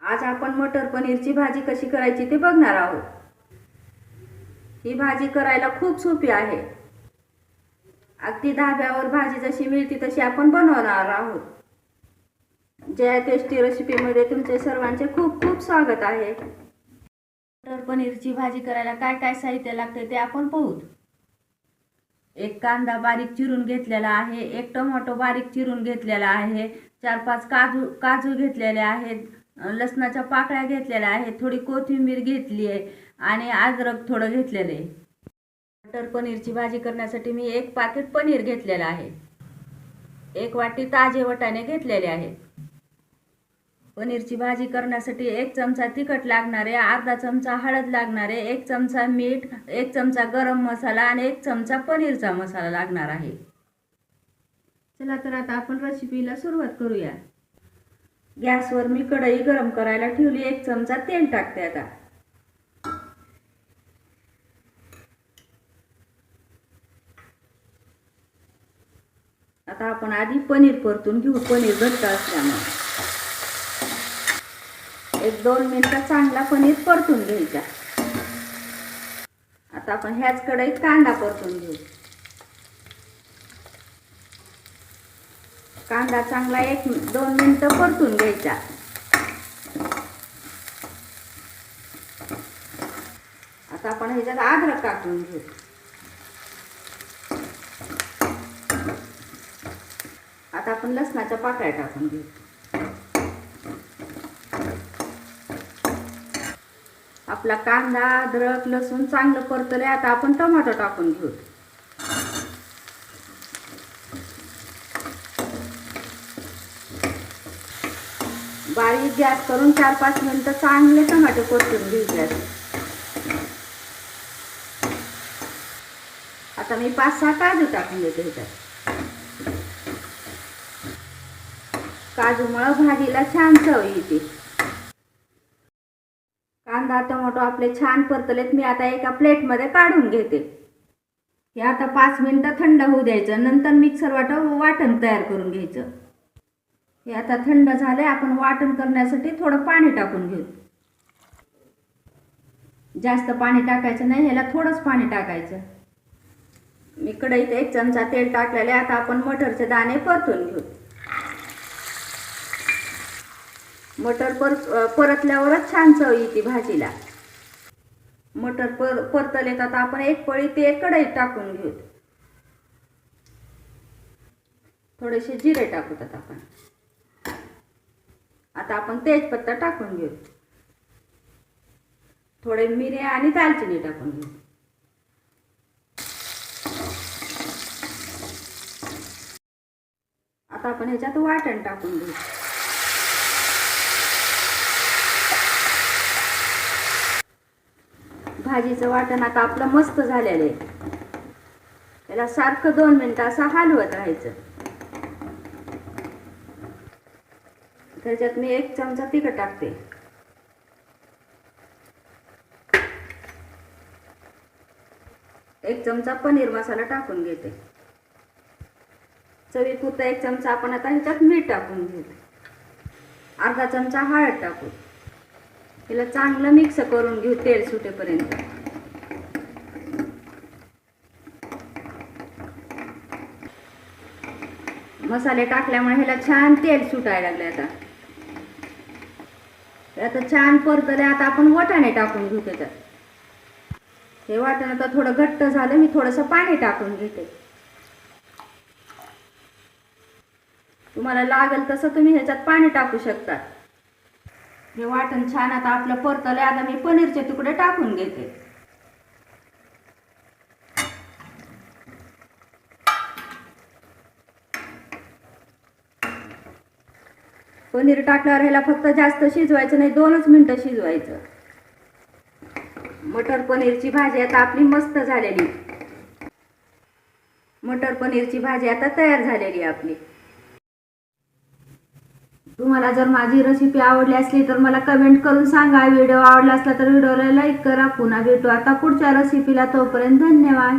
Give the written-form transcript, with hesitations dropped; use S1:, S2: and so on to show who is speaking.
S1: आज आपण मटर पनीरची भाजी कशी करायची ते बघणार आहोत। ही भाजी करायला खूप सोपी आहे। अगदी धाब्यावर भाजी जशी मिळते तशी आपण बनवणार आहोत। जया टेस्टी रेसिपीमध्ये तुमचे सर्वांचे खूप खूप स्वागत आहे। मटर पनीरची भाजी करायला काय काय साहित्य लागते ते आपण पाहू। एक कांदा बारीक चिरून घेतलेला आहे, एक टोमॅटो बारीक चिरून घेतलेला आहे, 4-5 काजू घेतलेले आहेत, लसणाच्या पाकळ्या घेतलेल्या आहेत, थोडी कोथिंबीर घेतली आहे आणि अद्रक थोडं घेतलेलं आहे। मटर पनीरची भाजी करण्यासाठी मी 1 पाकिट पनीर घेतलेलं आहे, 1 वाटी ताजे वाटाणे घेतलेले आहेत। पनीरची भाजी करण्यासाठी 1 चमचा तिखट लागणार आहे, अर्धा चमचा हळद लागणार आहे, 1 चमचा मीठ, 1 चमचा गरम मसाला आणि 1 चमचा पनीरचा मसाला लागणार आहे। चला तर आता आपण रेसिपीला सुरुवात करूया। गॅसवर मी कढई गरम करायला ठेवली, 1 चमचा तेल टाकते। आता आपण आधी पनीर परतून घेऊ। पनीर घट्ट असल्यामुळे 1-2 मिनिटं चांगला पनीर परतून घ्यायचा। आता आपण ह्याच कढईत कांदा परतून घेऊ। कांदा चांगला 1-2 मिनिटं परतून घ्यायचा। आता आपण ह्याच्यात अद्रक टाकून घेऊ। आता आपण लसणाच्या पाकळ्या टाकून घेऊ। आपला कांदा अद्रक लसूण चांगलं परतले। आता आपण टोमॅटो टाकून घेऊ। बारीक गॅस करून 4-5 मिनिटं चांगले टोमॅटो परतून घ्यायचे। आता मी 5-6 काजू टाकून देते ह्याच्यात। काजूमुळे भाजीला छान चव येते। कांदा टोमॅटो आपले छान परतलेत, मी आता एका प्लेटमध्ये काढून घेते। हे आता 5 मिनिटं थंड होऊ द्यायचं, नंतर मिक्सर वाटण तयार करून घ्यायचं। हे आता थंड झाले, आपण वाटण करण्यासाठी थोडं पाणी टाकून घेऊ। जास्त पाणी टाकायचं नाही, ह्याला थोडंच पाणी टाकायचं। मी कढईत 1 चमचा तेल टाकलेले। आता आपण मटरचे दाणे परतून घेऊ। मटर परतल्यावरच छान चव येते भाजीला। मटर परतलेत, आता आपण 1 पळी तेल कढईत टाकून घेऊ। थोडेसे जिरे टाकूत आपण। आता आपण तेजपत्ता टाकून घेऊ। थोडे मिरे आणि दालचिनी टाकून घेऊ। आता आपण ह्याच्यात वाटण टाकून घेऊ। भाजीचं वाटण आता आपलं मस्त झालेलं आहे। त्याला सारखं 2 मिनिटं असं हलवत राहायचं। त्याच्यात मी 1 चमचा तिखट टाकते, 1 चमचा पनीर मसाला टाकून घेते। चवीपुरता 1 चमचा आपण आता ह्याच्यात मीठ टाकून घेऊ। अर्धा चमचा हळद टाकू। हिला चांगलं मिक्स करून घेऊ तेल सुटेपर्यंत। मसाले टाकल्यामुळे ह्याला छान तेल सुटायला लागले। आता छान परतले। आता आपण वाटाणे टाकून घेऊ त्याच्यात। हे वाटण आता थोडं घट्ट झालं, मी थोडंसं पाणी टाकून घेते। तुम्हाला लागेल तसं तुम्ही ह्याच्यात पाणी टाकू शकता। हे वाटण छान आता आपलं परतले। आता मी पनीरचे तुकडे टाकून घेते। पनीर टाकल्यावर ह्याला फक्त जास्त शिजवायचं नाही, 2च मिनिटं शिजवायचं। मटर पनीरची भाजी आता आपली मस्त झालेली। मटर पनीरची भाजी आता तयार झालेली आपली। तुम्हाला जर माझी रेसिपी आवडली असली तर मला कमेंट करून सांगा। व्हिडिओ आवडला असला तर व्हिडिओला लाईक करा। पुन्हा भेटू आता पुढच्या रेसिपीला, तोपर्यंत धन्यवाद।